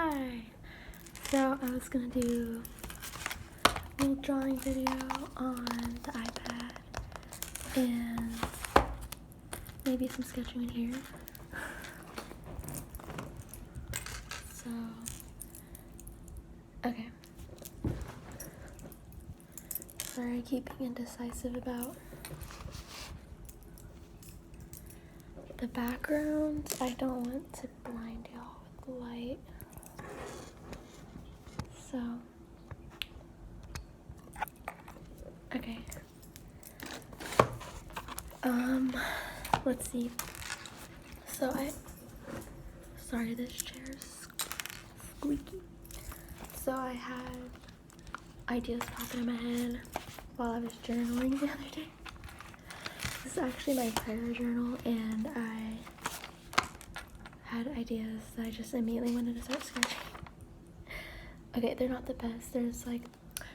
Hi. So I was gonna do a little drawing video on the iPad and maybe some sketching in here. So, okay. Sorry, I keep being indecisive about the background. I don't want to blind y'all with the light. So, okay. Let's see. So sorry, this chair's squeaky. So I had ideas popping in my head while I was journaling the other day. This is actually my prayer journal, and I had ideas that I just immediately wanted to start sketching. Okay, they're not the best. There's like,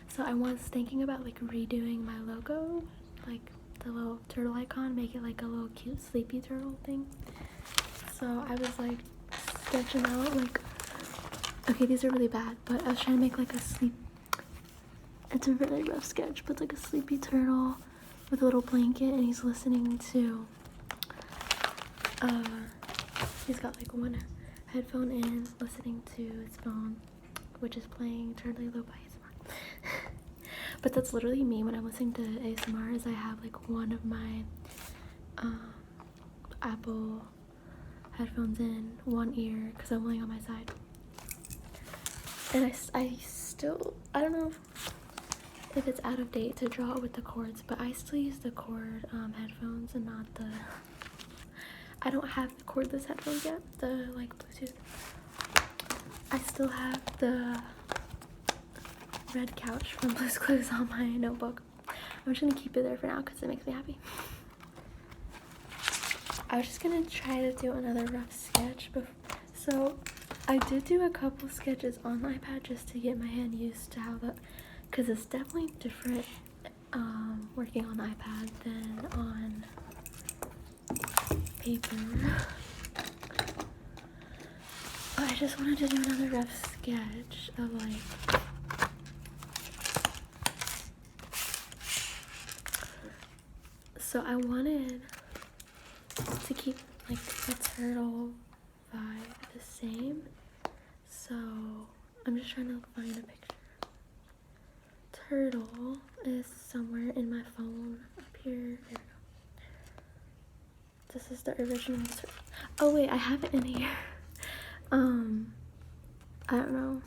so I was thinking about like redoing my logo, like the little turtle icon, make it like a little cute sleepy turtle thing. So I was like sketching out like, okay, these are really bad, but I was trying to make like it's a really rough sketch, but it's like a sleepy turtle with a little blanket, and he's listening to, he's got like one headphone in, listening to his phone, which is playing Turtle Lofi ASMR. But that's literally me when I'm listening to ASMR, is I have like one of my Apple headphones in one ear because I'm laying on my side. And I don't know if it's out of date to draw it with the cords, but I still use the cord headphones and not the, I don't have the cordless headphones yet, the like Bluetooth. I still have the red couch from Blue's Clues on my notebook. I'm just gonna keep it there for now because it makes me happy. I was just gonna try to do another rough sketch so I did do a couple sketches on the iPad just to get my hand used to how because it's definitely different working on the iPad than on paper. But I just wanted to do another rough sketch of like so I wanted to keep like the turtle vibe the same, so I'm just trying to find a picture. Turtle is somewhere in my phone up here. There we go. This is the original turtle. Oh wait, I have it in here. I don't know.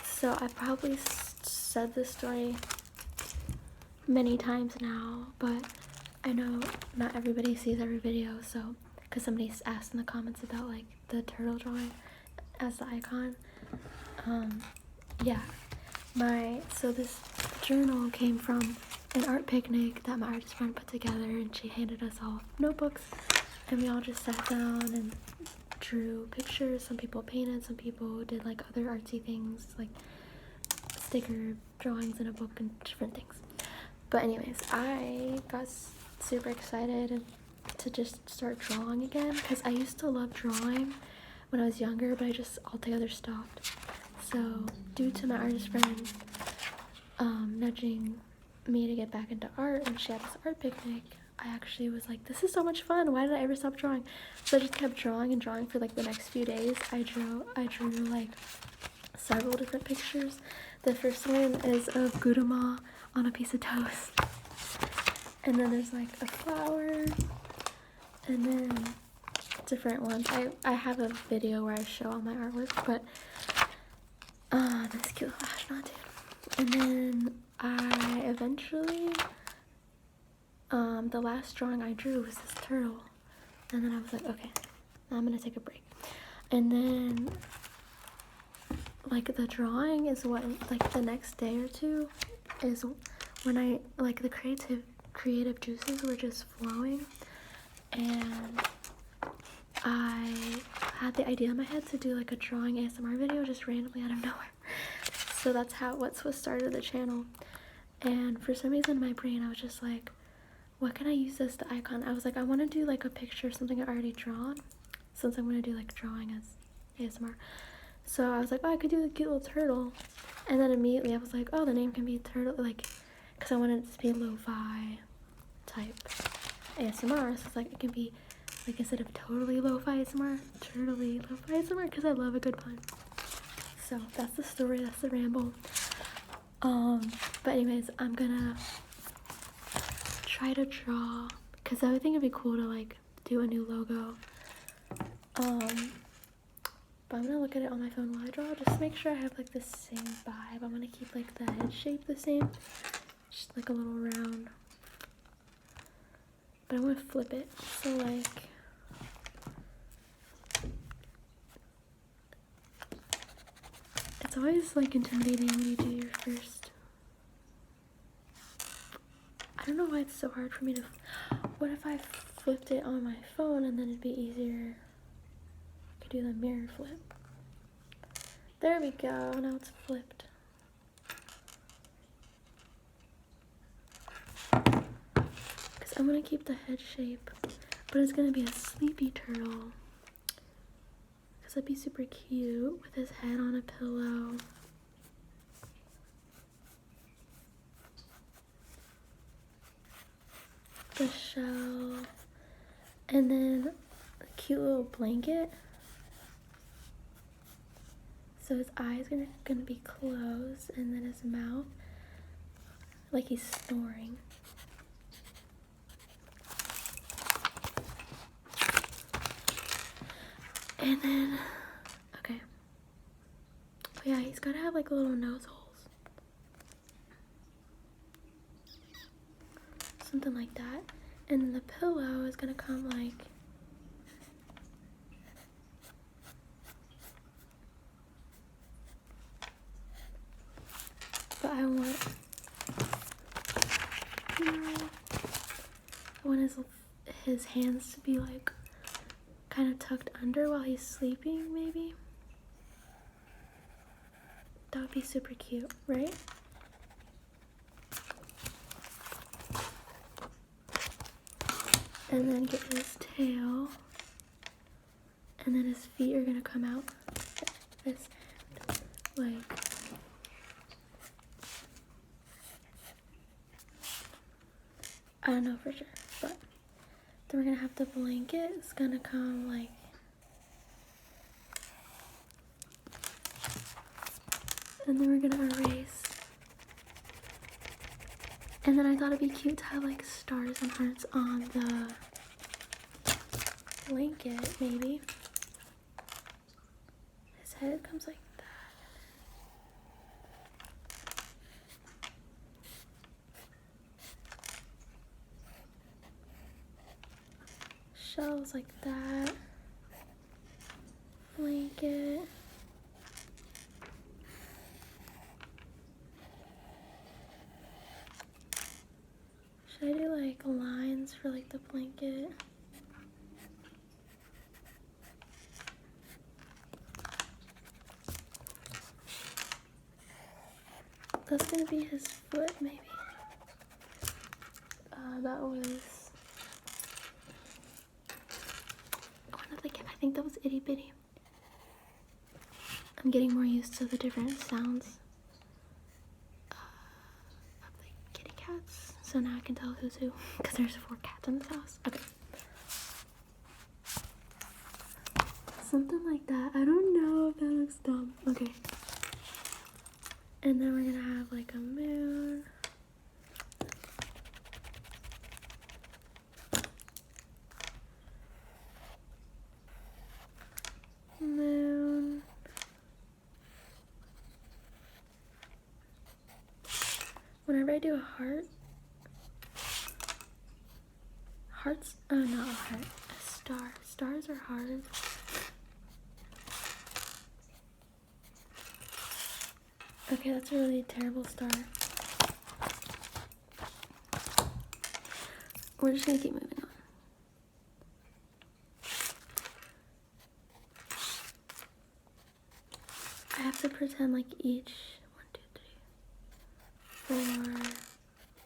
So I probably said this story many times now, but I know not everybody sees every video, so because somebody asked in the comments about like the turtle drawing as the icon. Yeah, so this journal came from an art picnic that my artist friend put together, and she handed us all notebooks, and we all just sat down and drew pictures. Some people painted, some people did like other artsy things like sticker drawings in a book and different things. But anyways, I got super excited to just start drawing again because I used to love drawing when I was younger, but I just altogether stopped. So due to my artist friend nudging me to get back into art, and she had this art picnic, I actually was like, this is so much fun, why did I ever stop drawing? So I just kept drawing and drawing for like the next few days. I drew like several different pictures. The first one is of Gudama on a piece of toast, and then there's like a flower, and then different ones. I have a video where I show all my artwork, but this cute astronaut dude. And then I eventually the last drawing I drew was this turtle, and then I was like, okay, now I'm gonna take a break. And then like the drawing is what, like the next day or two is when I like the creative juices were just flowing, and I had the idea in my head to do like a drawing ASMR video just randomly out of nowhere. So that's what started the channel. And for some reason in my brain I was just like, what can I use as the icon? I was like, I want to do like a picture of something I already drawn, since I'm going to do like drawing as ASMR. So I was like, oh, I could do a cute little turtle. And then immediately I was like, oh, the name can be turtle, like, because I wanted it to be lo-fi type ASMR. So it's like, it can be like, instead of totally lo-fi ASMR, turtly lo-fi ASMR, because I love a good pun. So that's the story, that's the ramble. But anyways, I'm gonna try to draw, because I would think it'd be cool to like do a new logo. But I'm gonna look at it on my phone while I draw, just to make sure I have like the same vibe. I'm gonna keep like the head shape the same, just like a little round. But I'm gonna flip it, so like, it's always like intimidating when you do your first. I don't know why it's so hard for me to. What if I flipped it on my phone and then it'd be easier? I could do the mirror flip. There we go, now it's flipped. Because I'm going to keep the head shape, but it's going to be a sleepy turtle. Because that'd be super cute with his head on a pillow. The shell. And then a cute little blanket. So his eyes are gonna be closed, and then his mouth, like he's snoring. And then, okay. Oh yeah, he's gotta have like little nose holes. Something like that. And then the pillow is gonna come like, but I want his hands to be like kind of tucked under while he's sleeping, maybe. That would be super cute, right? And then get his tail, and then his feet are gonna come out this, like, I don't know for sure, but then we're gonna have the blanket. It's gonna come like, and then we're gonna erase. And then I thought it'd be cute to have like stars and hearts on the blanket, maybe. His head comes like that. Shells like that. Blanket. Should I do like lines for like the blanket? That's gonna be his foot, maybe. That was one of the, I think that was Itty Bitty. I'm getting more used to the different sounds of the kitty cats, so now I can tell who's who, because there's 4 cats in this house. Okay. Something like that. I don't know if that looks dumb. Okay. And then we're gonna have like a moon. Moon. Whenever I do a heart, hearts, oh, not a heart, a star. Stars are hard. Okay, that's a really terrible star. We're just gonna keep moving on. I have to pretend like each 1, 2, 3,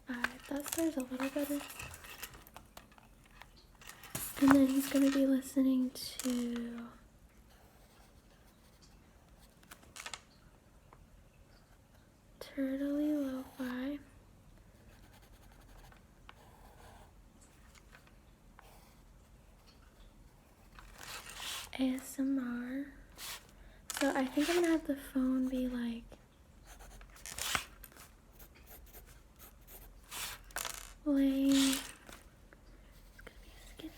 4, 5. That star's a little better. And then he's gonna be listening to Turtley Lo-Fi. ASMR. So I think I'm gonna have the phone be like laying. It's gonna be skinny.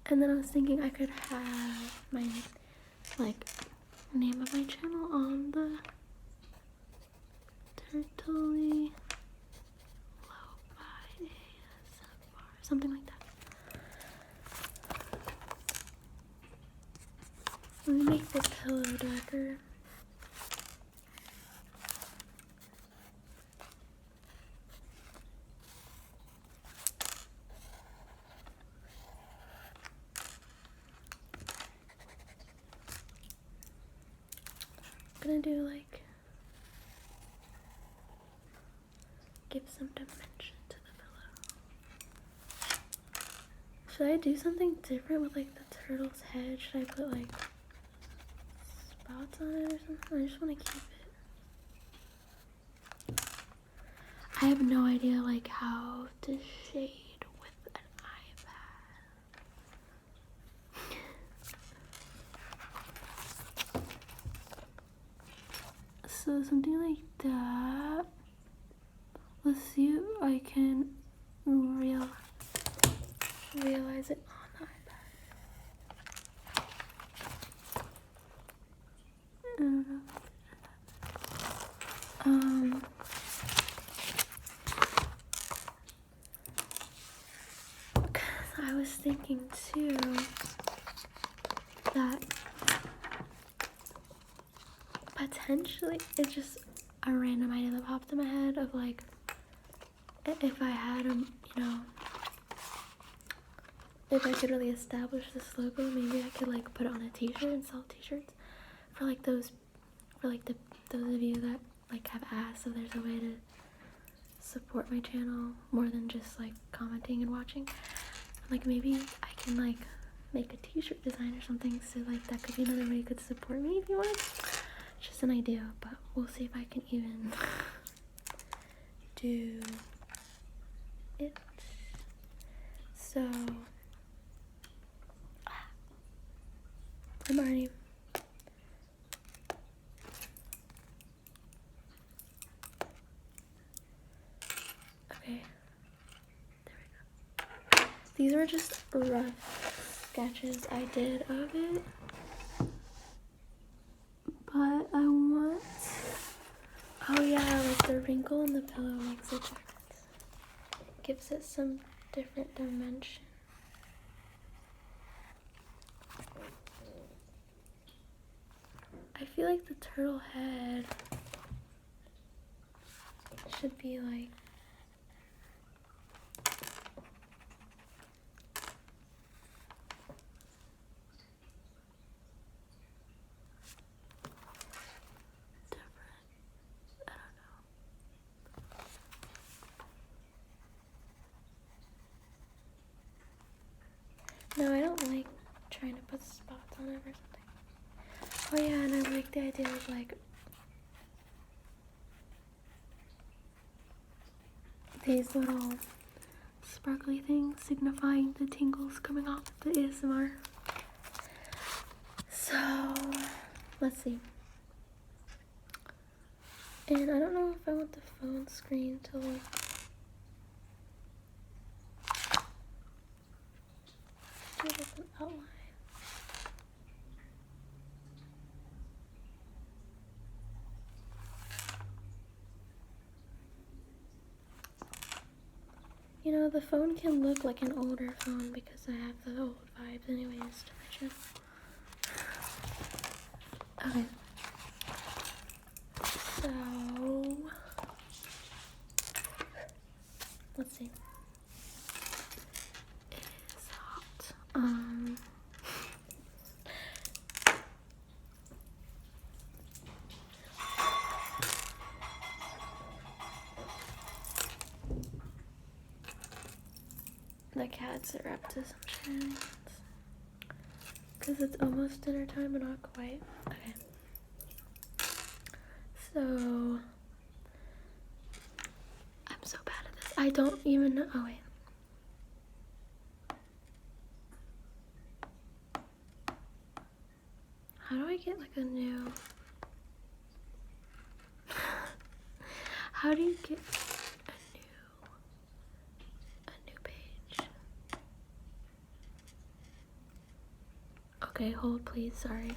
And then I was thinking I could have my like name of my channel on the Turtley Lo-Fi ASMR, something like that. Let me make the pillow darker. I'm gonna do like, give some dimension to the pillow. Should I do something different with like the turtle's head? Should I put like spots on it or something? I just want to keep it. I have no idea like how to shade with an iPad. So something like that. Let's see if I can realize it on the iPad. I was thinking too that potentially it's just a random idea that popped in my head of like, if I had if I could really establish this logo, maybe I could like put it on a t-shirt and sell t-shirts for like those of you that like have asked if there's a way to support my channel more than just like commenting and watching. Like maybe I can like make a t-shirt design or something, so like that could be another way you could support me if you want. Just an idea, but we'll see if I can even do it. So I'm already okay. There we go. These were just rough sketches I did of it, but I want, oh yeah, like the wrinkle in the pillow makes a difference. It gives it some different dimension. I feel like the turtle head should be like different. I don't know. No, I don't like trying to put spots on it or something. Oh yeah, and I like the idea of like these little sparkly things signifying the tingles coming off the ASMR. So let's see. And I don't know if I want the phone screen to look do it as an outline. You know, the phone can look like an older phone because I have the old vibes anyways to my channel. Okay. So, let's see. It is hot. The cats are up to some shenanigans. Because it's almost dinner time, but not quite. Okay. So, I'm so bad at this. I don't even know. Oh, wait. How do I get like a new... How do you get a new page? Okay, hold please, sorry.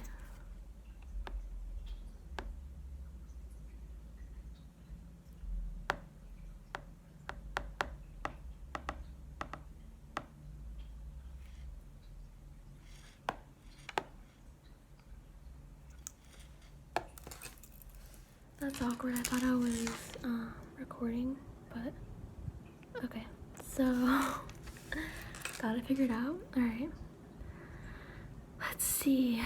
That's awkward. I thought I was recording, but okay. So got it figured out. All right. Let's see.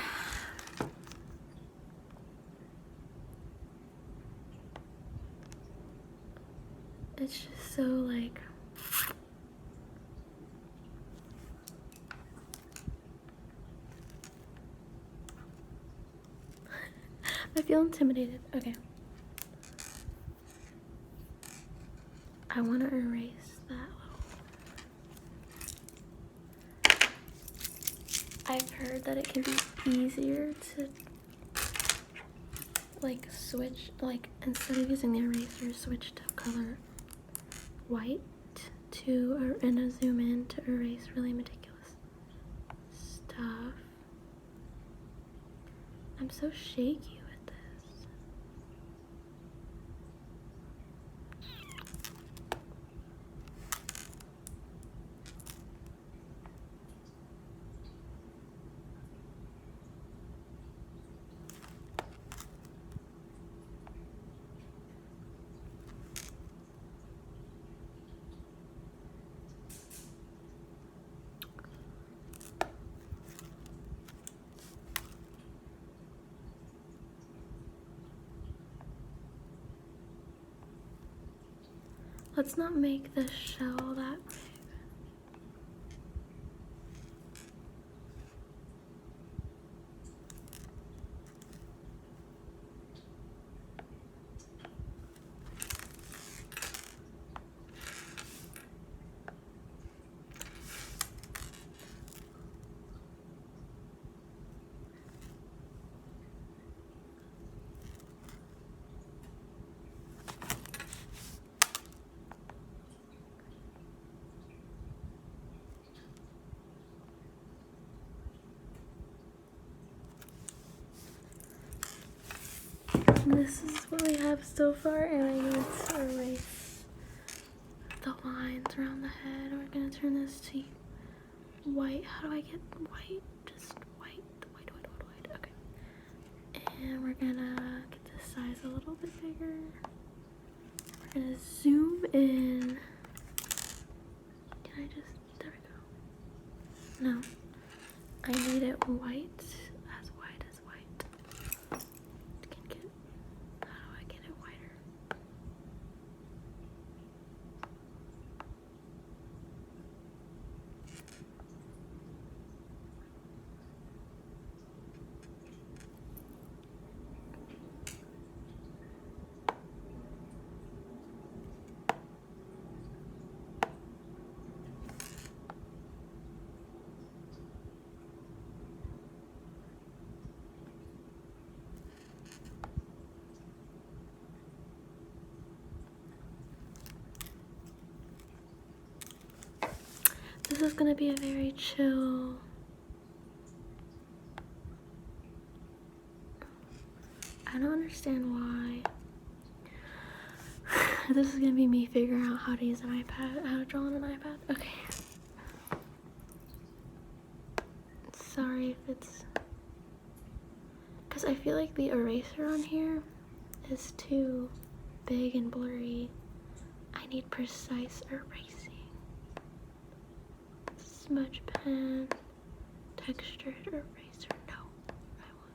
It's just so like I feel intimidated. Okay. I want to erase that little. I've heard that it can be easier to like switch, like instead of using the eraser, switch to color white to, and a zoom in to erase really meticulous stuff. I'm so shaky with this. Let's not make the shell that big. This is what we have so far, and I need to erase the lines around the head. We're gonna turn this to white. How do I get white? Just white. Okay. And we're gonna get this size a little bit bigger. We're gonna zoom in. Can I just, there we go. No. I need it white. This is gonna be a very chill. I don't understand why. This is gonna be me figuring out how to use an iPad, how to draw on an iPad. Okay. Sorry if it's, because I feel like the eraser on here is too big and blurry. I need precise erasing. Smudge pen, textured eraser. No, I want.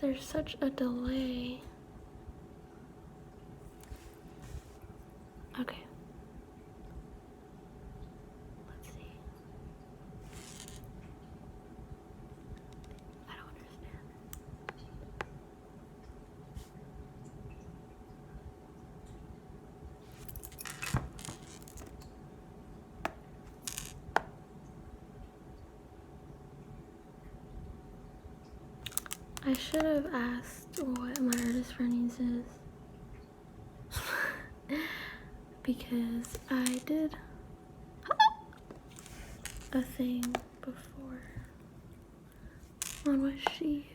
there's such a delay. Okay. Let's see. I don't understand. I should have asked what my artist friendlies is. Because I did a thing before on what she uses.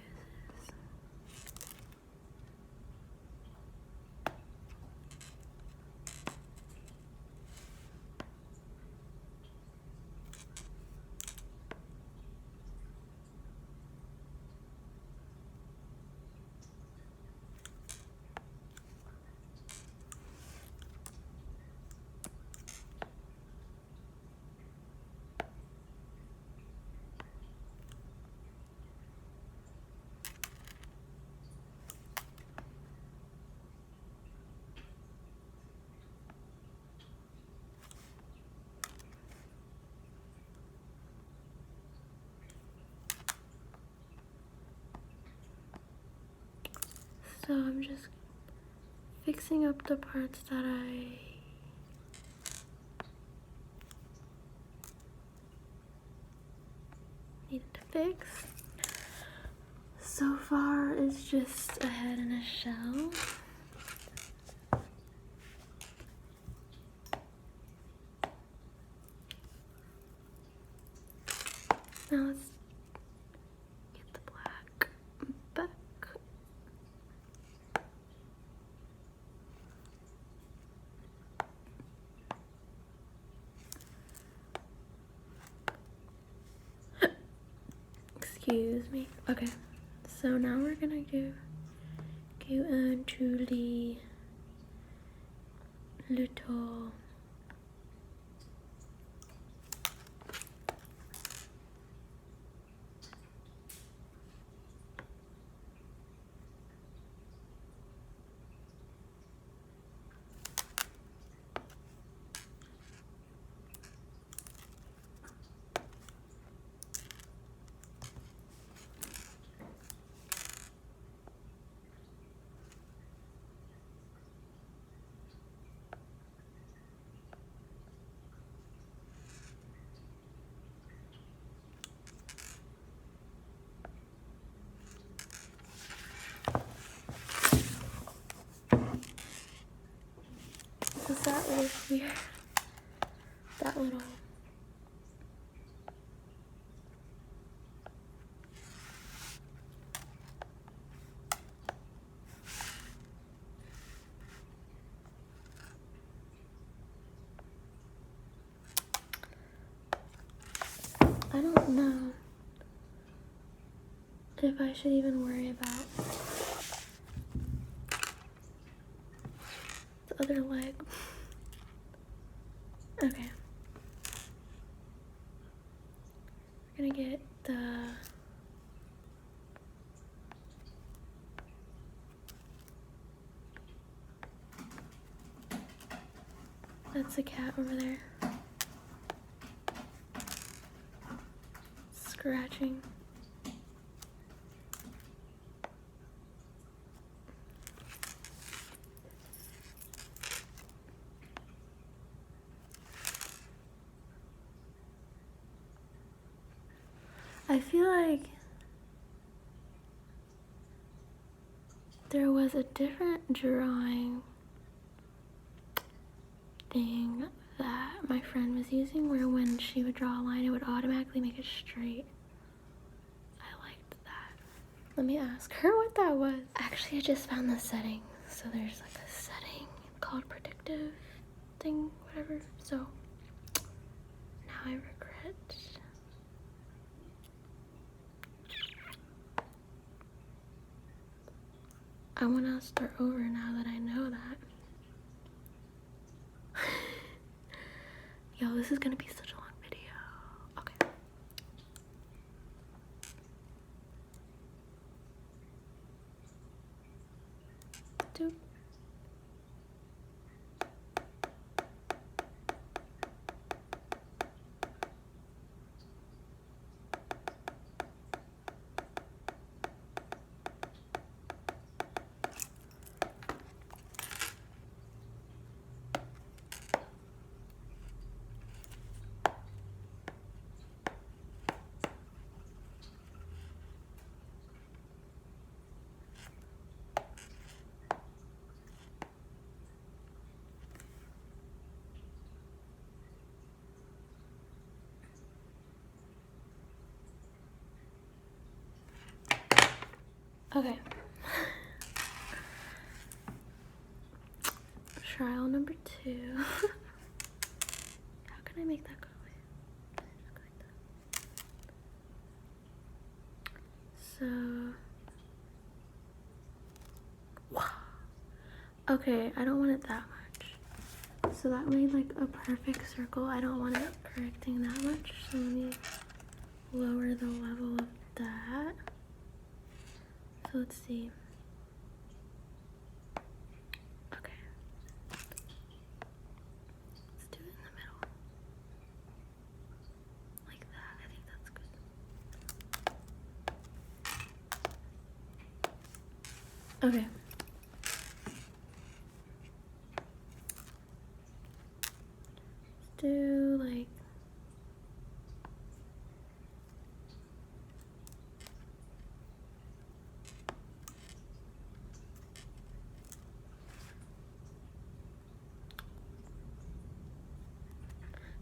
So I'm just fixing up the parts that I needed to fix. So far it's just a head and a shell. Now let's get the black back. Excuse me. Okay, so now we're gonna go into the little does that look weird? That little I don't know if I should even worry about the other leg. Okay. We're gonna get that's a cat over there. Scratching. I feel like there was a different drawing thing that my friend was using where when she would draw a line it would automatically make it straight. I liked that. Let me ask her what that was. Actually, I just found the setting. So there's like a setting called predictive thing, whatever. So now I regret. I want to start over now that I know that. Yo, this is gonna be such a long video. Okay. Okay. Trial number 2. How can I make that go away? So, okay, I don't want it that much. So that made like a perfect circle. I don't want it correcting that much. So let me lower the level of that. So let's see. Okay. Let's do it in the middle. Like that. I think that's good. Okay. Let's do like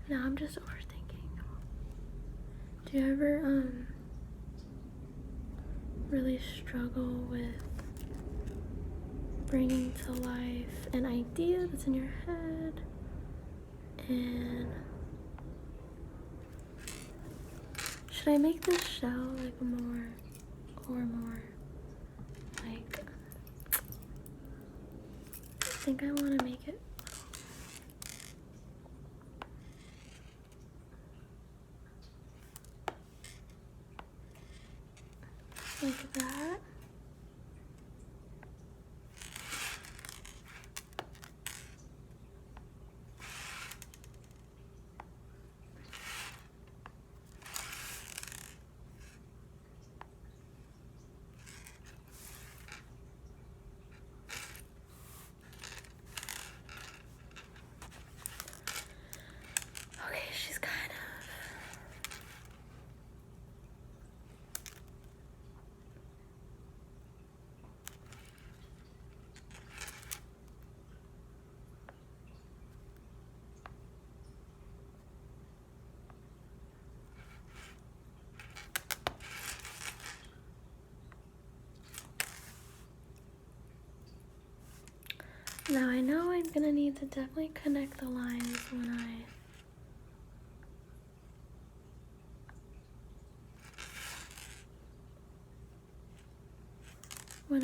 now I'm just overthinking. Do you ever really struggle with bringing to life an idea that's in your head and should I make this shell like more like I think I want to make it like that. Okay, she's kind of now I know I'm gonna need to definitely connect the lines when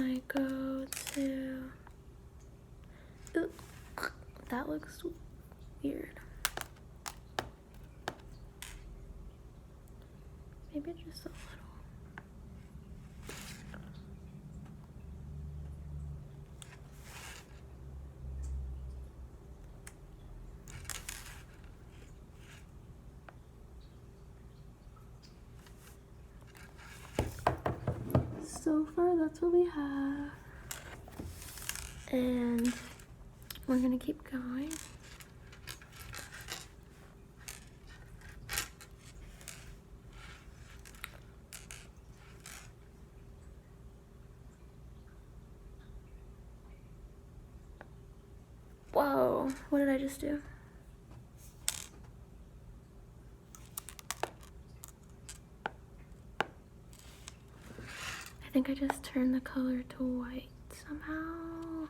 I go to ooh, that looks weird. Maybe just a little. So far, that's what we have. And we're gonna keep going. Whoa, what did I just do? I think I just turned the color to white somehow.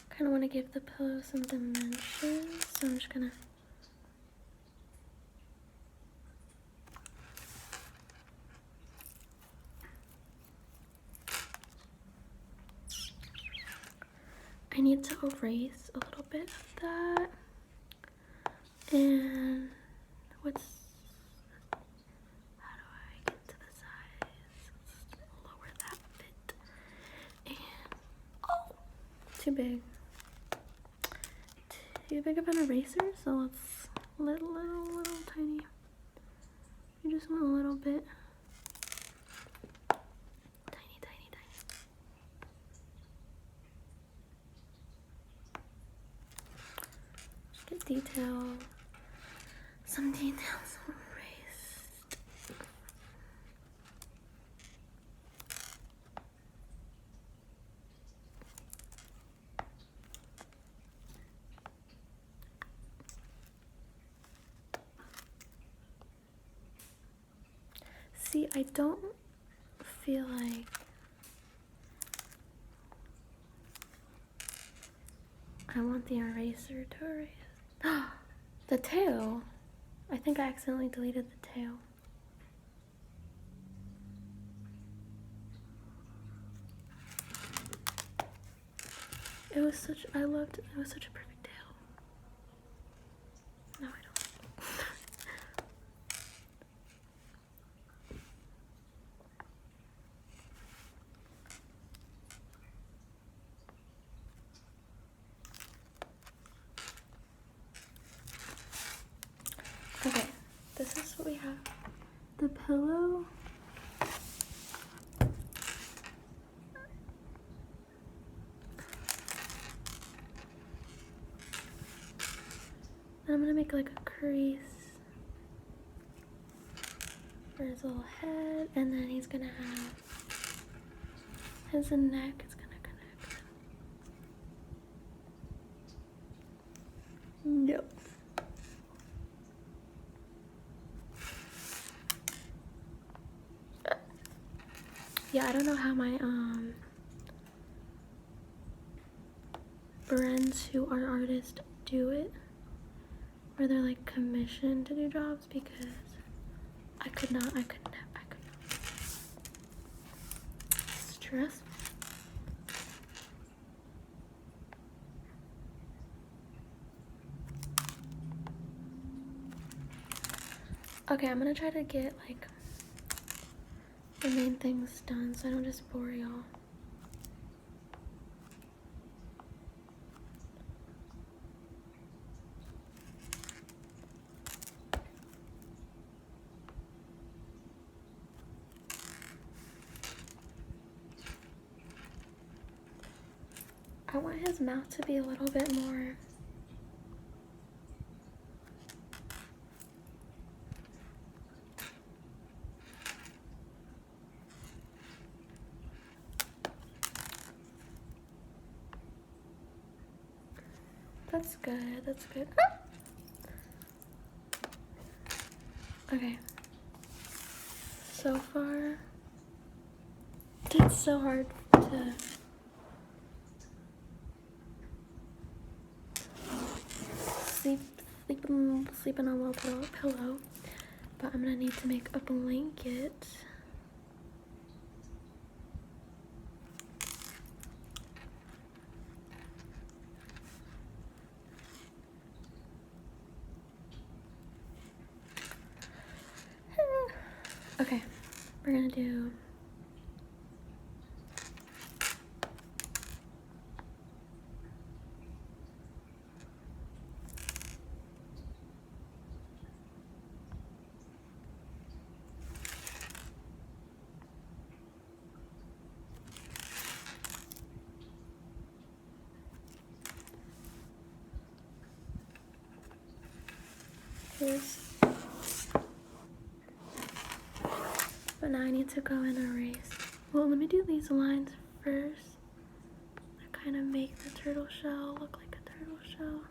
Kind of want to give the pillow some dimensions, so I'm just gonna I need to erase a little bit of that. And what's how do I get to the size? Let's lower that bit. And oh, too big. too big of an eraser, so let's little tiny. You just want a little bit. Tiny. Just get detail. Some details erased. See, I don't feel like I want the eraser to erase. The tail. I think I accidentally deleted the tail. It was such a perfect tail. No, I don't. Okay, this is what we have. The pillow. And I'm gonna make like a crease for his little head, and then he's gonna have his neck is gonna connect. Yep. Yeah, I don't know how my friends who are artists do it, where they're like commissioned to do jobs, because I could not. Stress. Okay, I'm gonna try to get like the main things done so I don't just bore y'all. I want his mouth to be a little bit more That's good. Okay. So far, it's so hard to sleeping on a little pillow, but I'm gonna need to make a blanket. Okay, we're gonna do this. But now I need to go and erase. Well, let me do these lines first. That kind of make the turtle shell look like a turtle shell.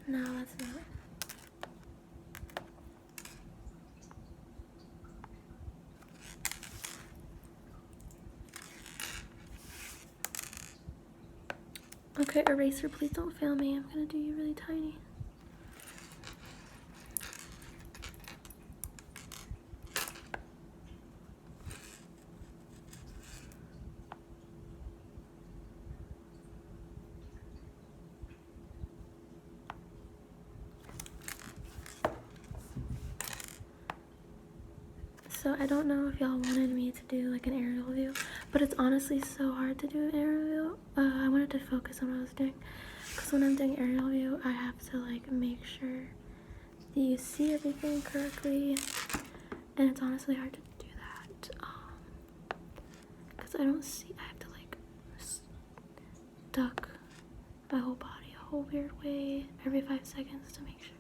No, that's not. Okay, eraser, please don't fail me. I'm gonna do you really tiny. So I don't know if y'all wanted me to do like an aerial view, but it's honestly so hard to do an aerial view. I wanted to focus on what I was doing, because when I'm doing aerial view, I have to like make sure that you see everything correctly, and it's honestly hard to do that, because I don't see, I have to like duck my whole body a whole weird way every 5 seconds to make sure.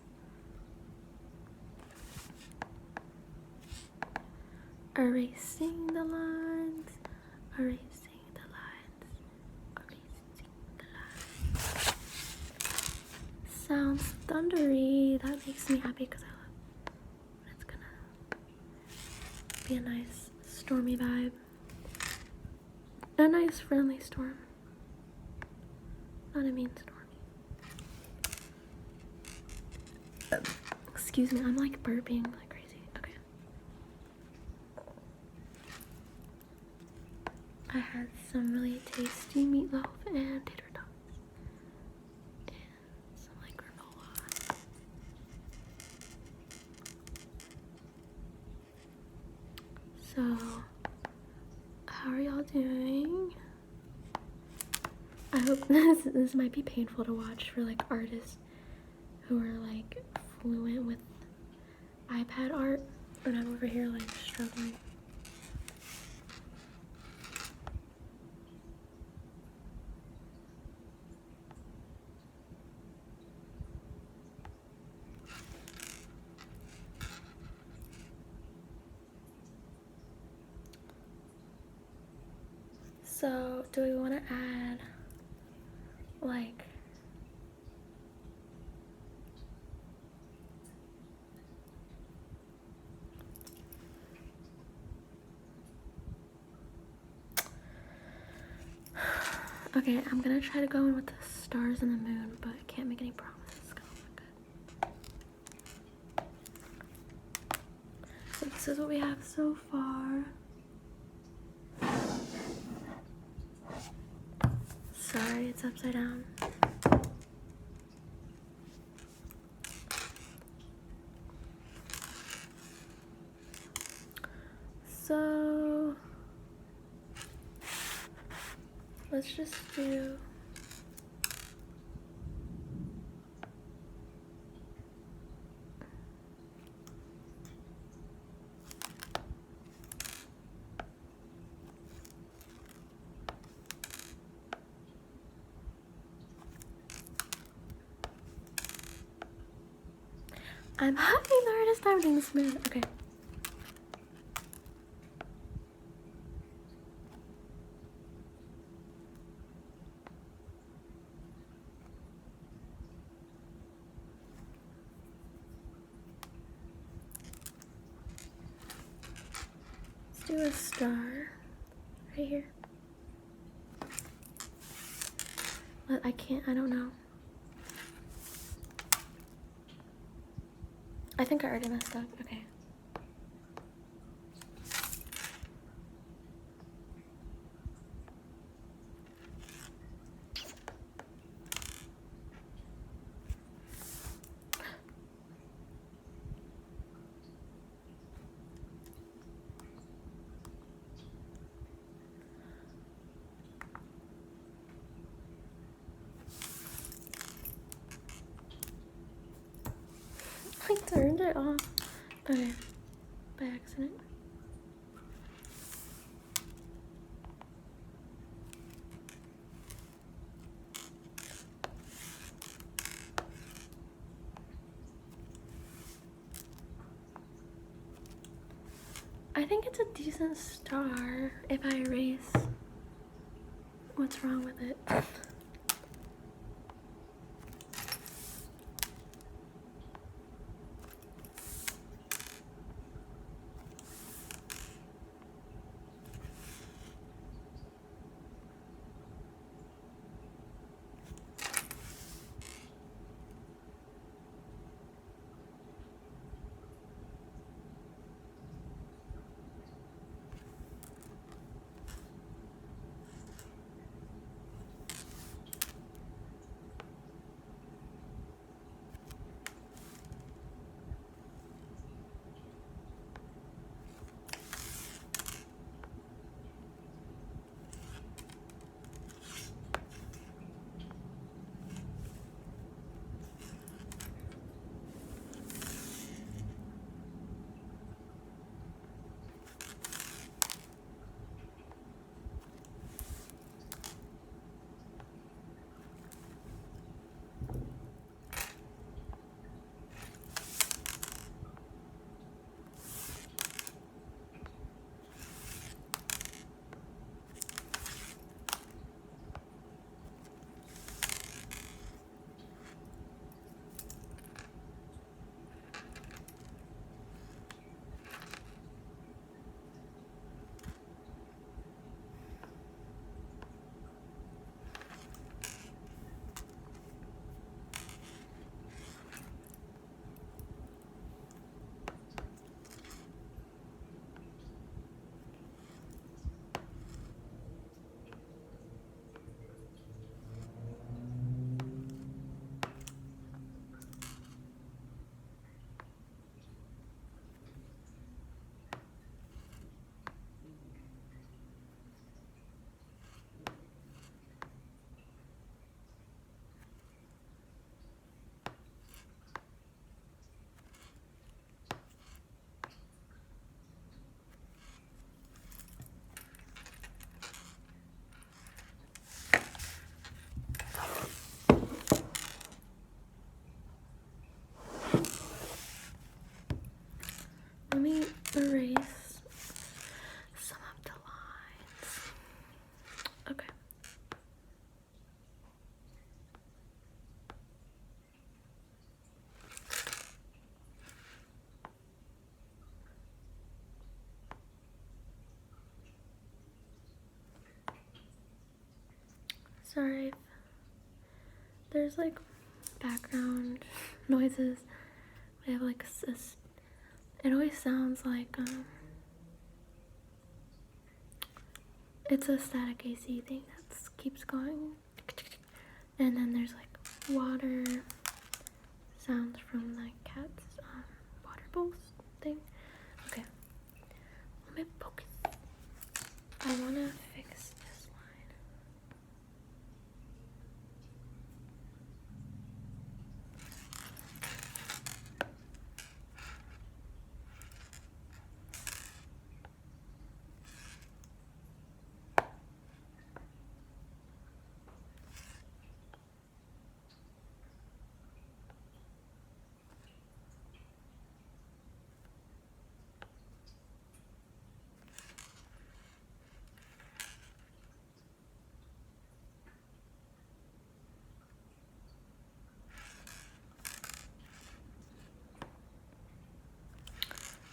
Erasing the lines, erasing the lines, erasing the lines. Sounds thundery. That makes me happy because I love when it's gonna be a nice stormy vibe. A nice friendly storm. Not a mean stormy. Excuse me, I'm like burping like crazy. Okay. I had some really tasty meatloaf and tater tots. And some like granola. So, how are y'all doing? I hope this might be painful to watch for like artists who are like fluent with iPad art, but I'm over here like struggling. So, do we want to add like okay, I'm gonna try to go in with the stars and the moon, but I can't make any promises. It's gonna look good. So this is what we have so far. Sorry, it's upside down. So let's just do I'm having the hardest time doing this moon. Okay. Let's do a star right here. But I don't know. I think I already messed up. Okay. I turned it off. Okay. By accident. I think it's a decent star if I erase what's wrong with it. Sorry if there's like background noises. We have like it always sounds like it's a static AC thing that keeps going, and then there's like water sounds from the cat's water bowls thing. Okay, let me focus. I wanna fix this line.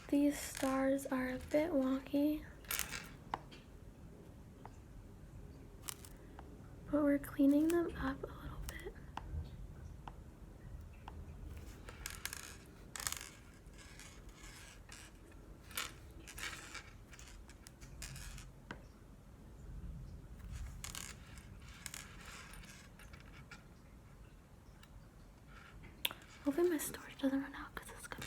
These stars are a bit wonky, but we're cleaning them up a little bit. Hopefully my storage doesn't run out because it's gonna.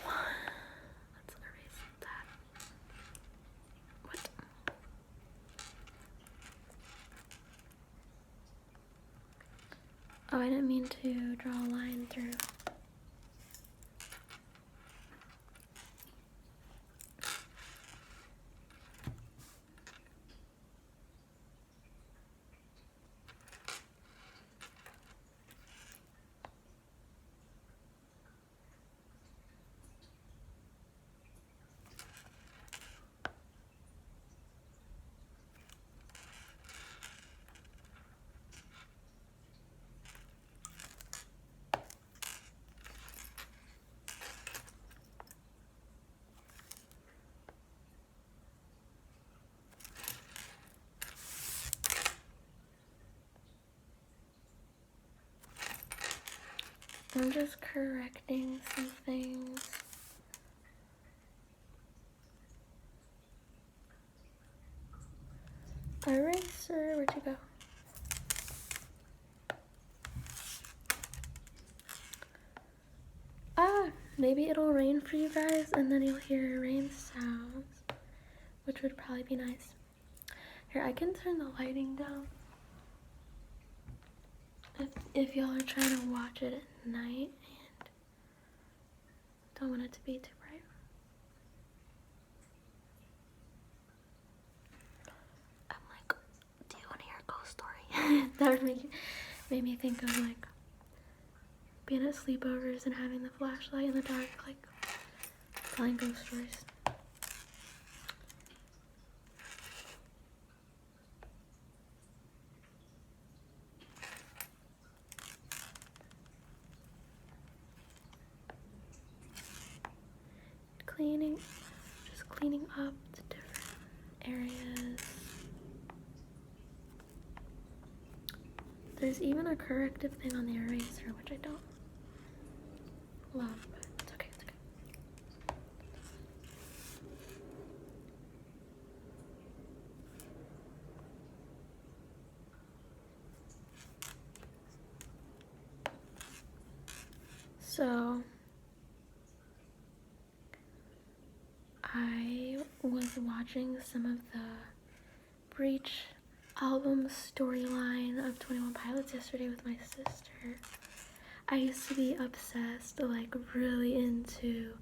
Let's erase that. What? Oh, I didn't mean to draw a line through. I'm just correcting some things. Eraser, where'd you go? Ah, maybe it'll rain for you guys and then you'll hear rain sounds, which would probably be nice. Here, I can turn the lighting down if y'all are trying to watch it at night and don't want it to be too bright. I'm like, do you want to hear a ghost story? That would made me think of like being at sleepovers and having the flashlight in the dark, like telling ghost stories. Just cleaning up the different areas. There's even a corrective thing on the eraser, which I don't love, but it's okay, it's okay. So I was watching some of the Breach album storyline of 21 Pilots yesterday with my sister. I used to be obsessed, like really into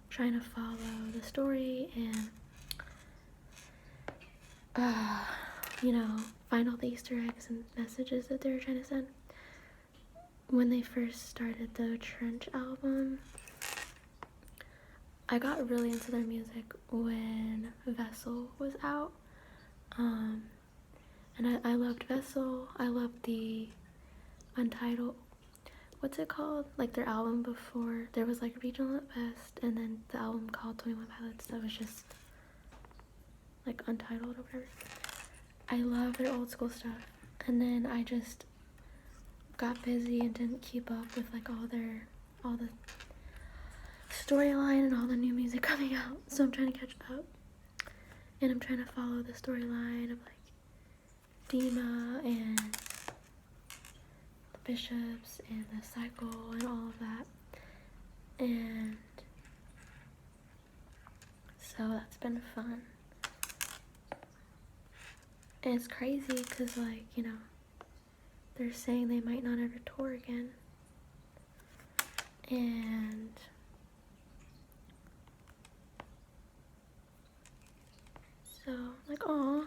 trying to follow the story and you know, find all the Easter eggs and messages that they were trying to send. When they first started the Trench album, I got really into their music when Vessel was out. And I loved Vessel. I loved the Untitled, what's it called? Like their album before. There was like Regional at Best, and then the album called 21 Pilots that was just like Untitled or whatever. I love their old school stuff. And then I just got busy and didn't keep up with like all the storyline and all the new music coming out. So I'm trying to catch up. And I'm trying to follow the storyline of like Dima and the bishops and the cycle and all of that. And so that's been fun. And it's crazy because, like, you know, they're saying they might not ever tour again. And so, like, aw.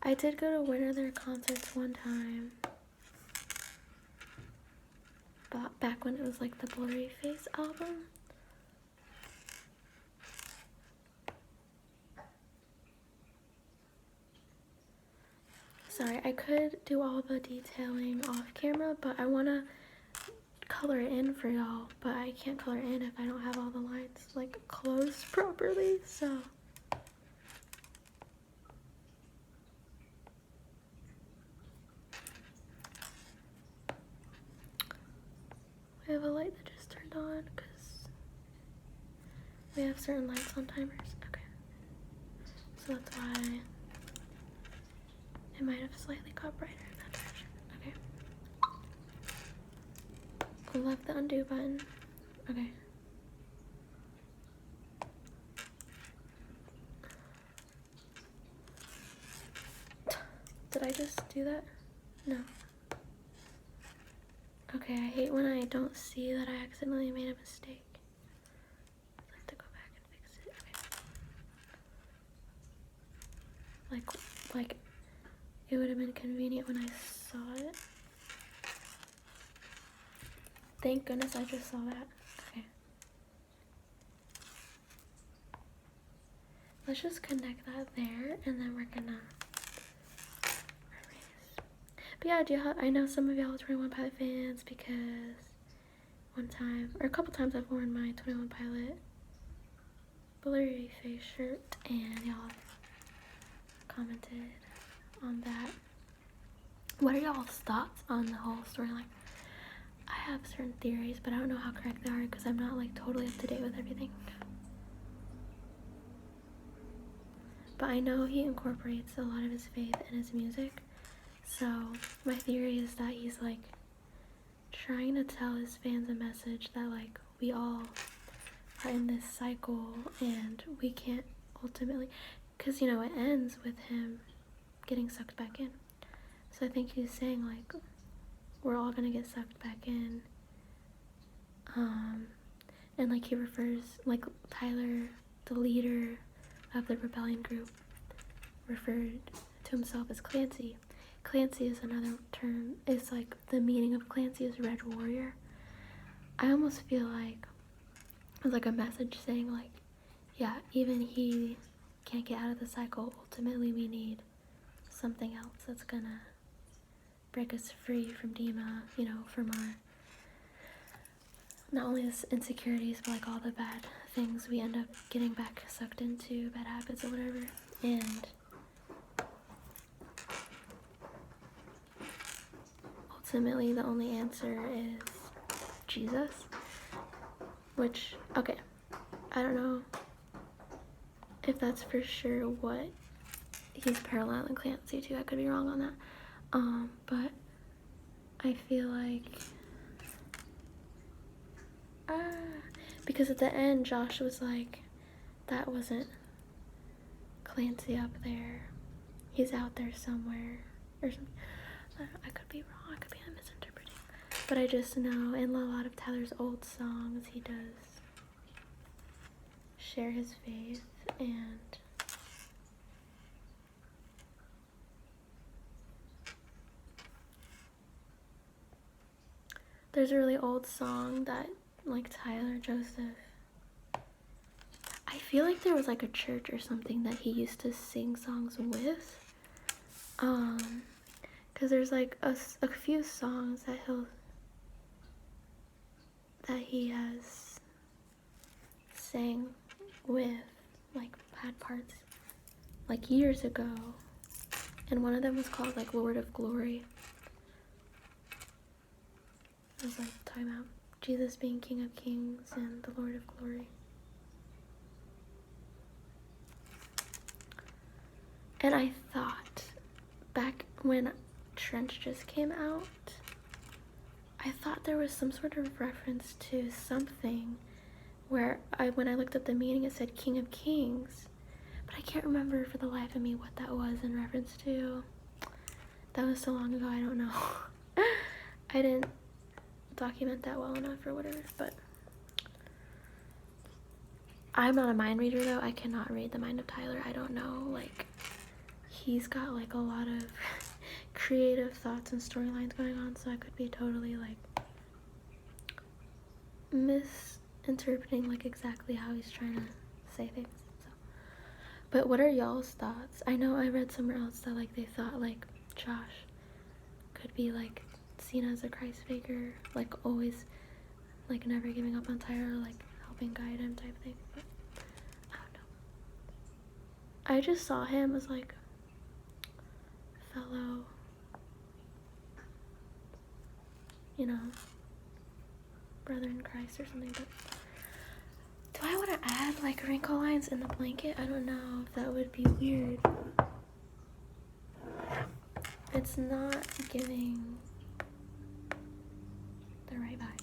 I did go to one of their concerts one time. But back when it was, like, the Blurry Face album. Sorry, I could do all the detailing off camera, but I want to color it in for y'all, but I can't color it in if I don't have all the lines like closed properly, so we have a light that just turned on because we have certain lights on timers. Okay, so that's why it might have slightly got brighter in that direction. Okay, I love the undo button. Okay. Did I just do that? No. Okay, I hate when I don't see that I accidentally made a mistake. I have to go back and fix it. Okay. Like, it would have been convenient when I saw it. Thank goodness I just saw that. Okay. Let's just connect that there, and then we're gonna erase. But yeah, I know some of y'all are 21 Pilot fans because one time, or a couple times I've worn my 21 Pilot Blurry Face shirt, and y'all commented on that. What are y'all's thoughts on the whole storyline? I have certain theories, but I don't know how correct they are because I'm not like totally up to date with everything. But I know he incorporates a lot of his faith in his music. So my theory is that he's like trying to tell his fans a message that like we all are in this cycle and we can't ultimately, because you know it ends with him getting sucked back in. So I think he's saying like we're all gonna get sucked back in. And like he refers, like Tyler, the leader of the rebellion group, referred to himself as Clancy. Clancy is another term. It's like the meaning of Clancy is Red Warrior. I almost feel like it's like a message saying like, yeah, even he can't get out of the cycle. Ultimately, we need something else that's gonna break us free from Dima, you know, from our, not only his insecurities, but like all the bad things we end up getting back sucked into, bad habits or whatever. And ultimately the only answer is Jesus, which, okay, I don't know if that's for sure what he's paralleling Clancy to. I could be wrong on that. But I feel like because at the end Josh was like, that wasn't Clancy up there, he's out there somewhere or something. I could be wrong, I could be misinterpreting, but I just know in a lot of Tyler's old songs he does share his faith. And there's a really old song that like Tyler Joseph, I feel like there was like a church or something that he used to sing songs with, because there's like a few songs that he has sang with, like had parts like years ago. and one of them was called like Lord of Glory. It was like talking about Jesus being King of Kings and the Lord of Glory. And I thought, back when Trench just came out, I thought there was some sort of reference to something where when I looked up the meaning, it said King of Kings, but I can't remember for the life of me what that was in reference to. That was so long ago, I don't know. I didn't document that well enough or whatever, but I'm not a mind reader though. I cannot read the mind of Tyler. I don't know, like, he's got like a lot of creative thoughts and storylines going on, so I could be totally like misinterpreting like exactly how he's trying to say things. So, but what are y'all's thoughts? I know I read somewhere else that like they thought like Josh could be like seen as a Christ figure, like always like never giving up on Tyler, like helping guide him type thing, but I don't know. I just saw him as like fellow, you know, brother in Christ or something. But do I want to add like wrinkle lines in the blanket? I don't know if that would be weird. It's not giving the right vibe.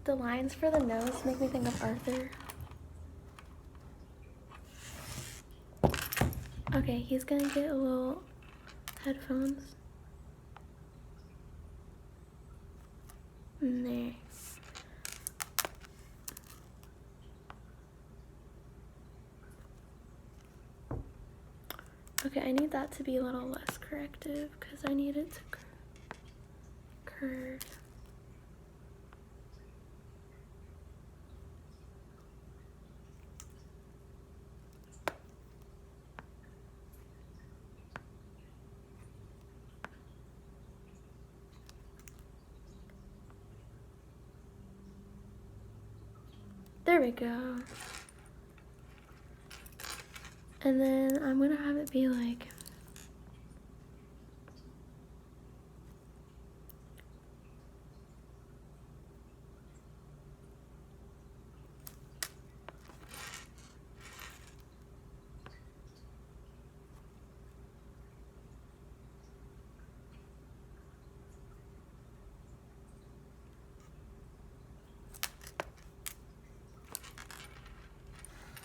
The lines for the nose make me think of Arthur. Okay, he's gonna get a little headphones. There. Okay, I need that to be a little less corrective because I need it to curve. There we go. And then I'm gonna have it be like,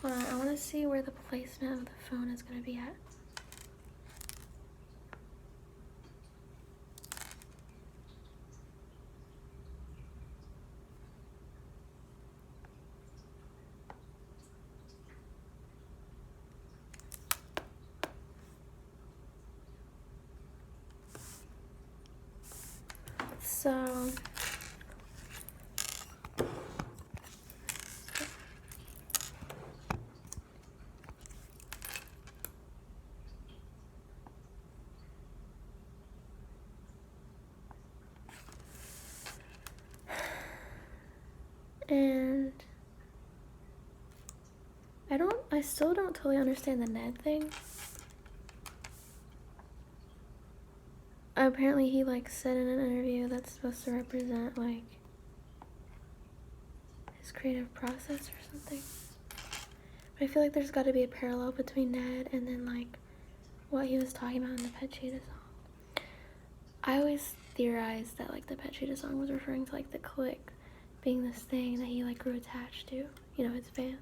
hold on, I wanna see where the placement of the phone is gonna be at. So and I still don't totally understand the Ned thing. Apparently he like said in an interview that's supposed to represent like his creative process or something. But I feel like there's got to be a parallel between Ned and then like what he was talking about in the Pet Cheetah song. I always theorized that like the Pet Cheetah song was referring to like the clique being this thing that he like grew attached to, you know, his fans.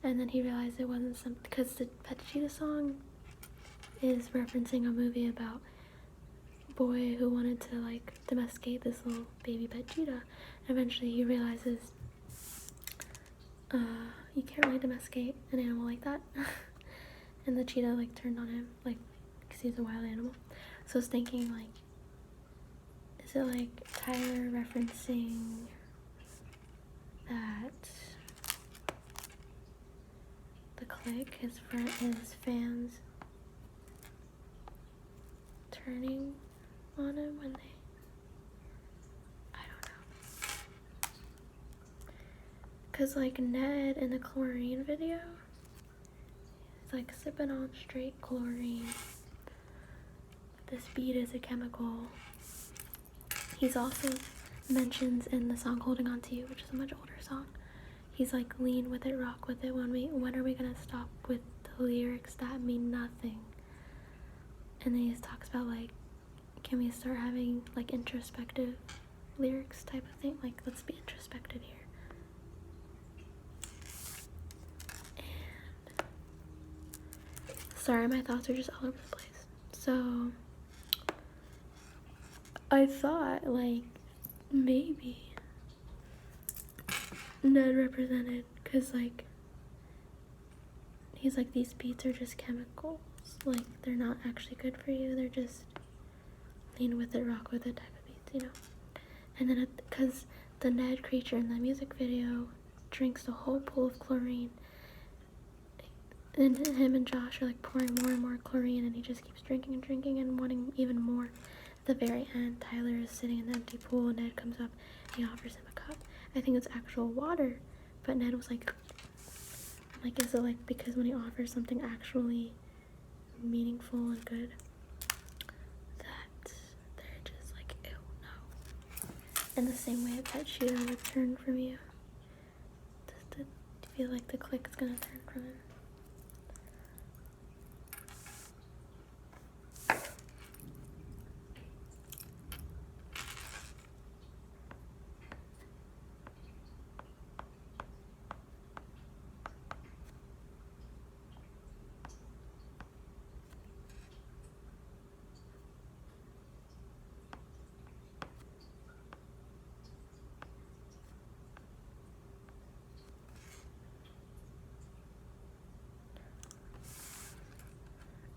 And then he realized it wasn't something, because the Pet Cheetah song is referencing a movie about a boy who wanted to like domesticate this little baby pet cheetah. And eventually he realizes you can't really domesticate an animal like that. And the cheetah like turned on him, like, because he's a wild animal. So I was thinking like, is it like Tyler referencing that the clique, his fans turning on him when they, I don't know. Cause like Ned in the chlorine video, he's like sipping on straight chlorine. This bead is a chemical. He's also mentions in the song Holding On To You, which is a much older song. He's like, lean with it, rock with it. When are we gonna stop with the lyrics that mean nothing? And then he just talks about like, can we start having like introspective lyrics type of thing? Like, let's be introspective here. And sorry, my thoughts are just all over the place. So I thought like maybe Ned represented, because like he's like, these beats are just chemicals, like they're not actually good for you, they're just lean with it, rock with it type of beats, you know. And then because the Ned creature in the music video drinks the whole pool of chlorine, and him and Josh are like pouring more and more chlorine, and he just keeps drinking and drinking and wanting even more. At the very end, Tyler is sitting in the empty pool, and Ned comes up and he offers him a cup. I think it's actual water, but Ned was like, is it like because when he offers something actually meaningful and good, that they're just like, ew, no. In the same way a pet cheetah would turn from you. Do you feel like the click is gonna turn from him?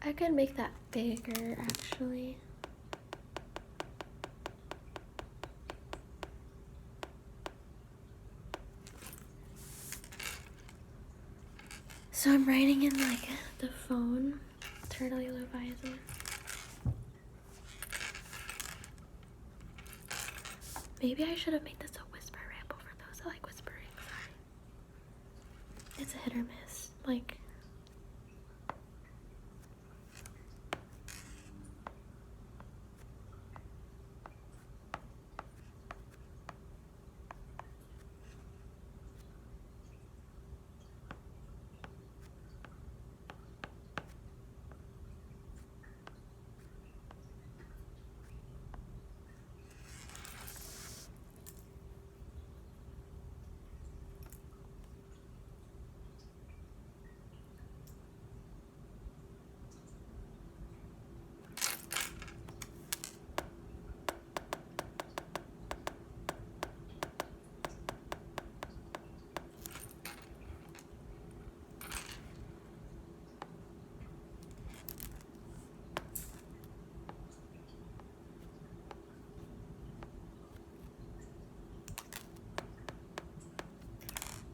I could make that bigger, actually. So I'm writing in like the phone. Turtley lofi, isn't it? Maybe I should have made this a whisper ramble for those that like whispering. Sorry. It's a hit or miss. Like,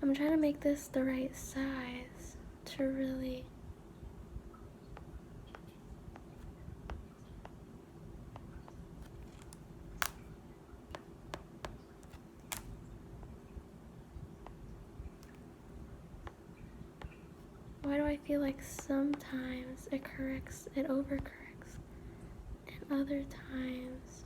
I'm trying to make this the right size to really... Why do I feel like sometimes it overcorrects, and other times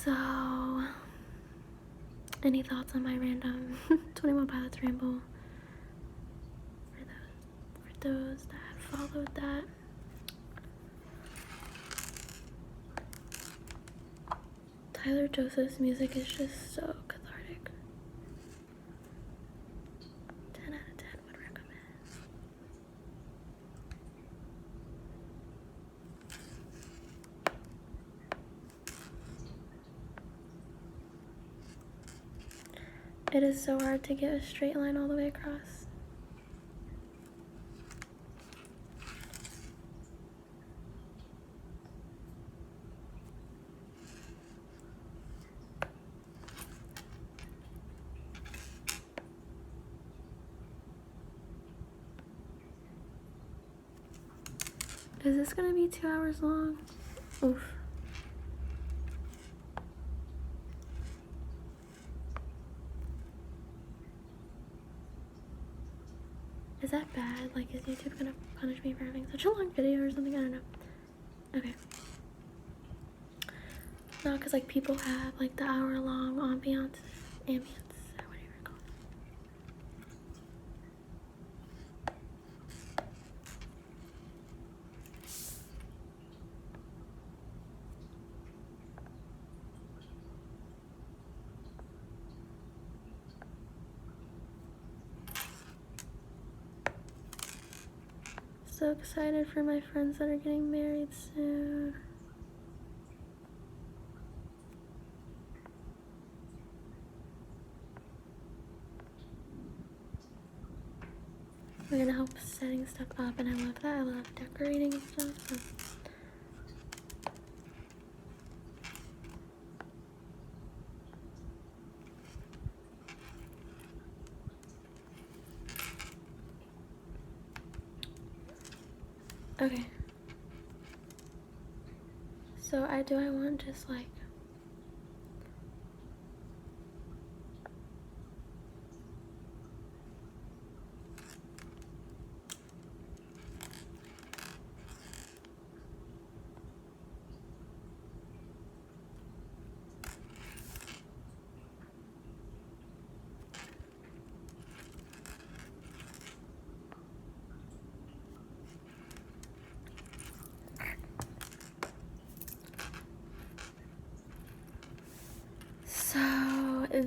so Any thoughts on my random 21 Pilots ramble? For those that have followed that. Tyler Joseph's music is just so cathartic. 10 out of 10 would recommend. It is so hard to get a straight line all the way across. Is this gonna be 2 hours long? Oof. Is that bad? Like, is YouTube gonna punish me for having such a long video or something? I don't know. Okay. No, because like people have like the hour-long ambience, or whatever you call it. So excited for my friends that are getting married soon. We're gonna help setting stuff up, and I love that. I love decorating and stuff. So. Okay. So I want just like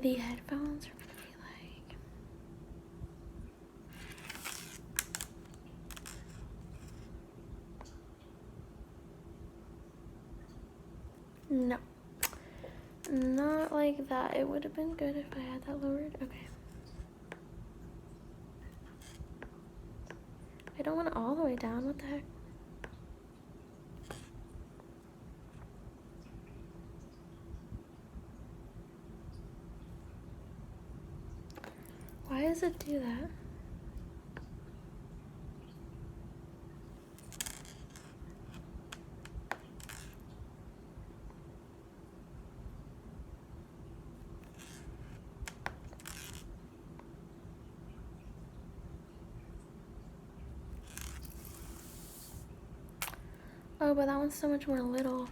the headphones are gonna be like no, not like that. It would have been good if I had that lowered. Okay. I don't want it all the way down. What the heck? Why does it do that? Oh, but that one's so much more little.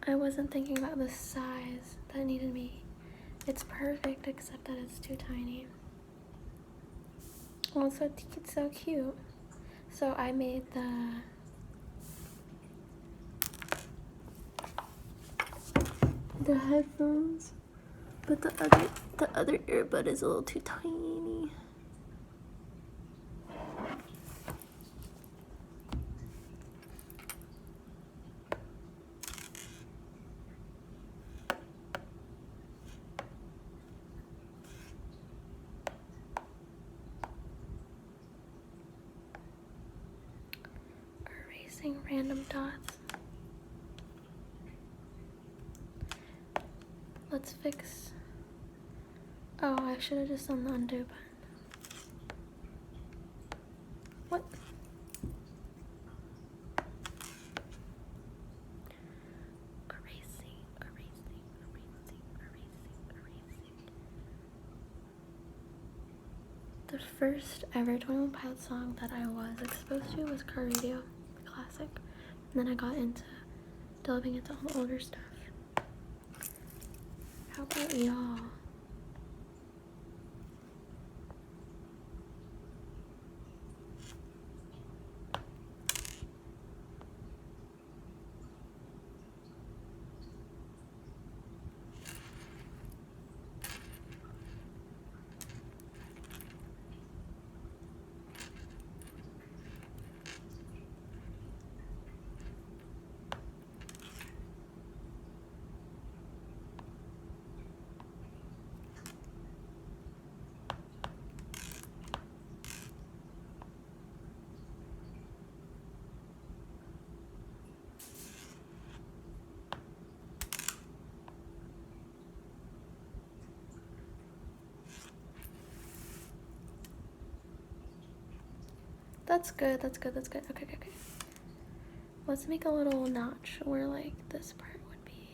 I wasn't thinking about the size that needed me. It's perfect, except that it's too tiny. Well, it's so cute. So I made the headphones, but the other earbud is a little too tiny. Erasing random dots. Let's fix. Oh, I should have just done the undo button. What? Erasing. The first ever 21 Pilots song that I was exposed to was Car Radio, the classic. And then I got into delving into all the older stuff. How about y'all. That's good, that's good, that's good. Okay, okay, okay. Let's make a little notch where like this part would be.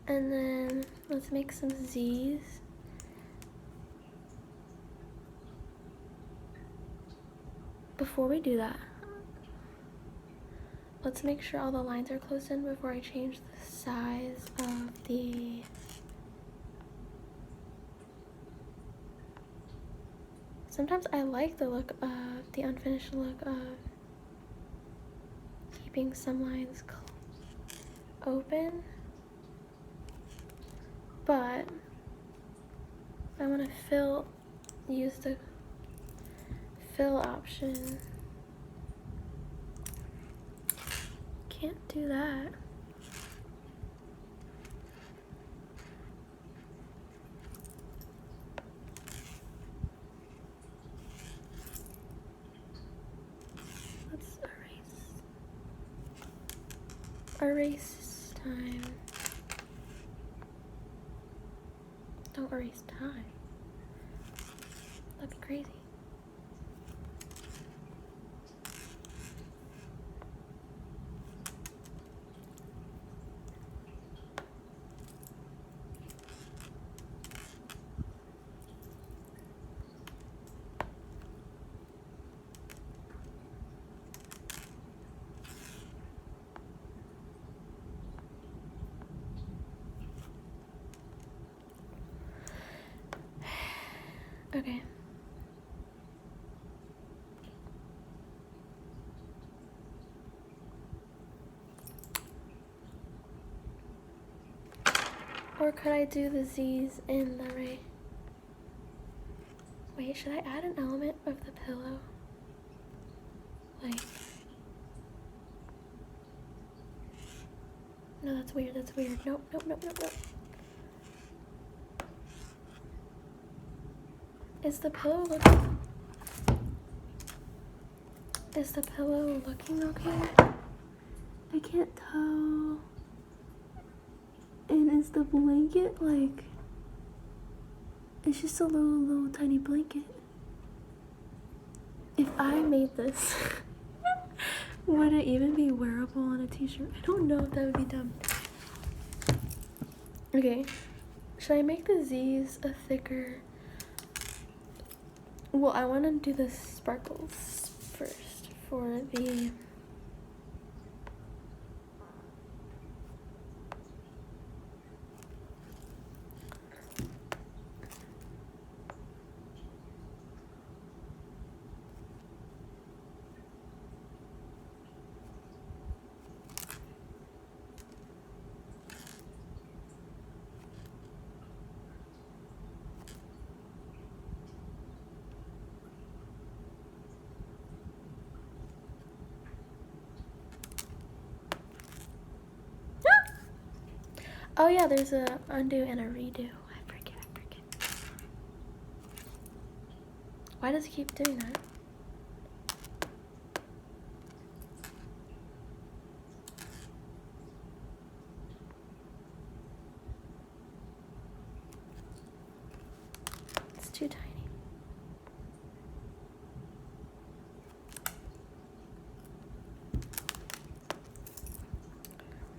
And then let's make some Z's. Before we do that, let's make sure all the lines are closed in before I change the size of the sometimes I like the look of the unfinished look of keeping some lines open, but I want to use the fill option. Can't do that. Let's erase time. Don't erase time. That'd be crazy. Okay. Or could I do the Z's in the ray? Wait, should I add an element of the pillow? Like, no, that's weird, that's weird. Nope, nope, nope, nope, nope. Is the pillow looking okay? I can't tell. And is the blanket like, it's just a little tiny blanket. If I made this, would it even be wearable on a t-shirt? I don't know if that would be dumb. Okay, should I make the Z's a thicker? Well, I want to do the sparkles first for the oh yeah, there's a undo and a redo. I forget. Why does it keep doing that? It's too tiny.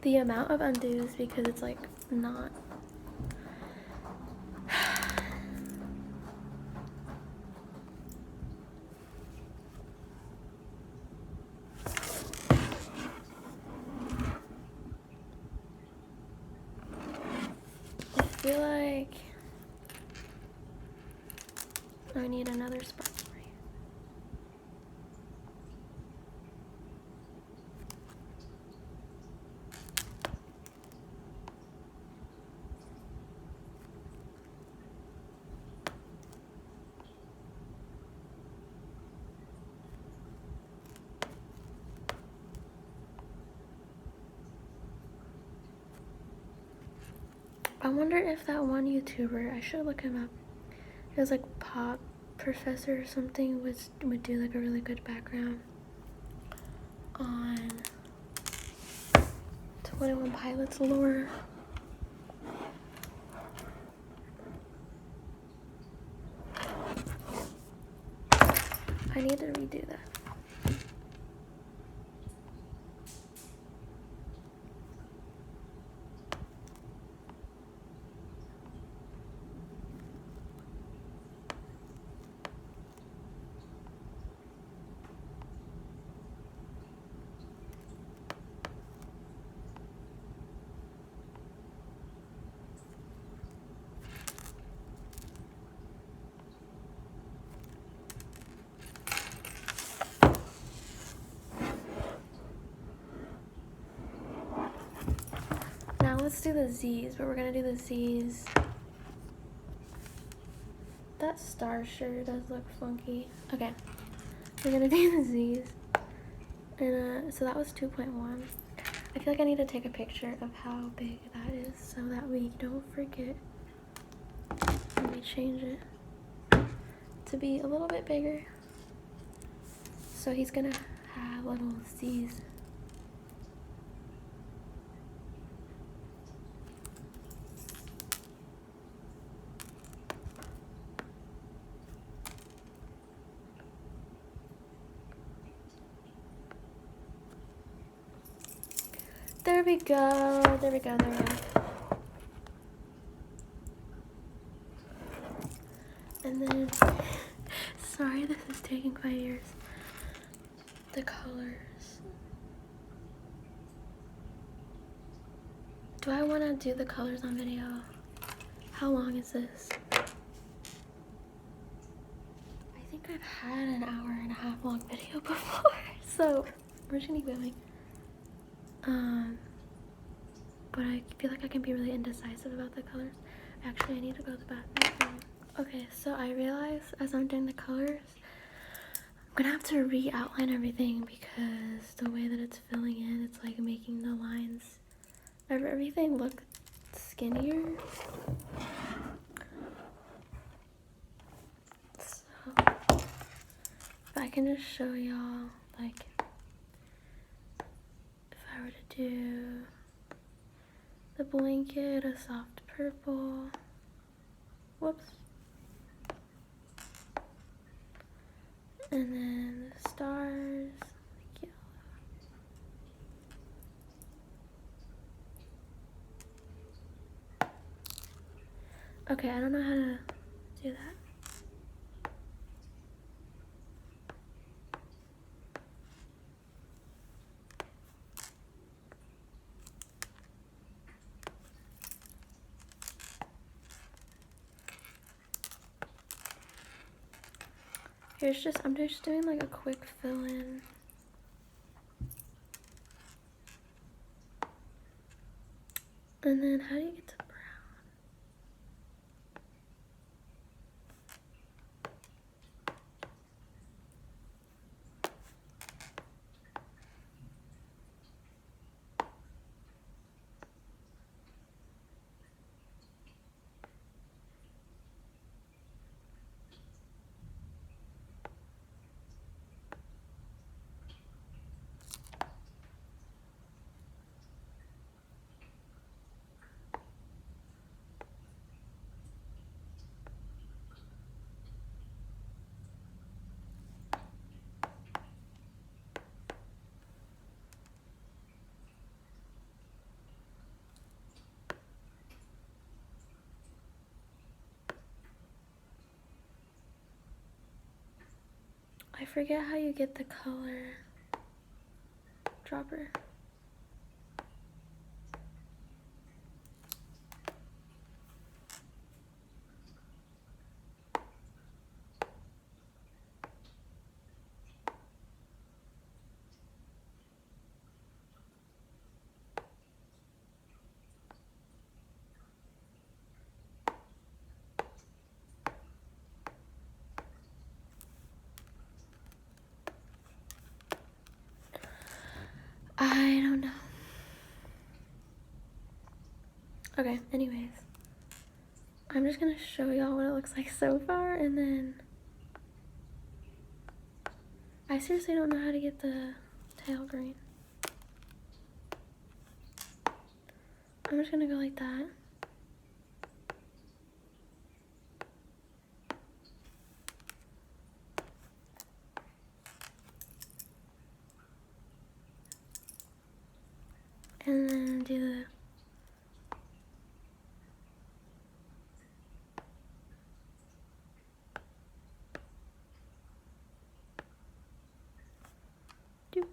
The amount of undos, because it's like not. I need another spark spray. I wonder if that one YouTuber, I should look him up. It was like Pop Professor or something, would do like a really good background on 21 Pilots lore. I need to redo that. Now let's do the Z's, but we're gonna do the Z's. That star sure does look funky. Okay, we're gonna do the Z's. And so that was 2.1. I feel like I need to take a picture of how big that is so that we don't forget. Let me change it to be a little bit bigger. So he's gonna have little Z's. There we go, there we go, there we go. And then, sorry this is taking 5 years. The colors. Do I want to do the colors on video? How long is this? I think I've had an hour-and-a-half long video before, so we're just gonna keep going. But I feel like I can be really indecisive about the colors. Actually, I need to go to the bathroom. Okay, so I realized as I'm doing the colors, I'm gonna have to re-outline everything because the way that it's filling in, it's like making the lines, everything look skinnier. So, if I can just show y'all, like, if I were to do the blanket, a soft purple, whoops, and then the stars, like yellow. Okay, I don't know how to do that. I'm just doing like a quick fill in. And then how do you get to brown? I forget how you get the color dropper. I don't know. Okay, anyways. I'm just gonna show y'all what it looks like so far, and then I seriously don't know how to get the tail green. I'm just gonna go like that. And then do the do.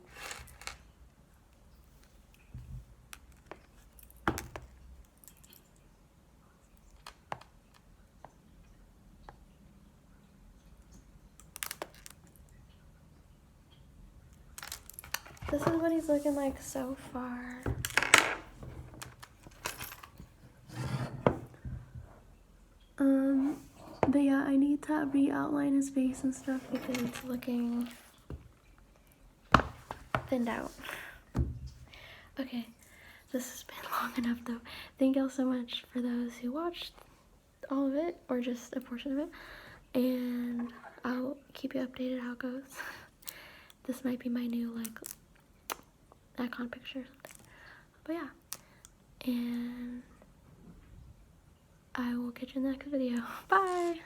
This is what he's looking like so far. But yeah, I need to re-outline his face and stuff because it's looking thinned out. Okay, this has been long enough though. Thank y'all so much for those who watched all of it or just a portion of it, and I'll keep you updated how it goes. This might be my new like icon picture or something, but yeah, and I will catch you in the next video. Bye.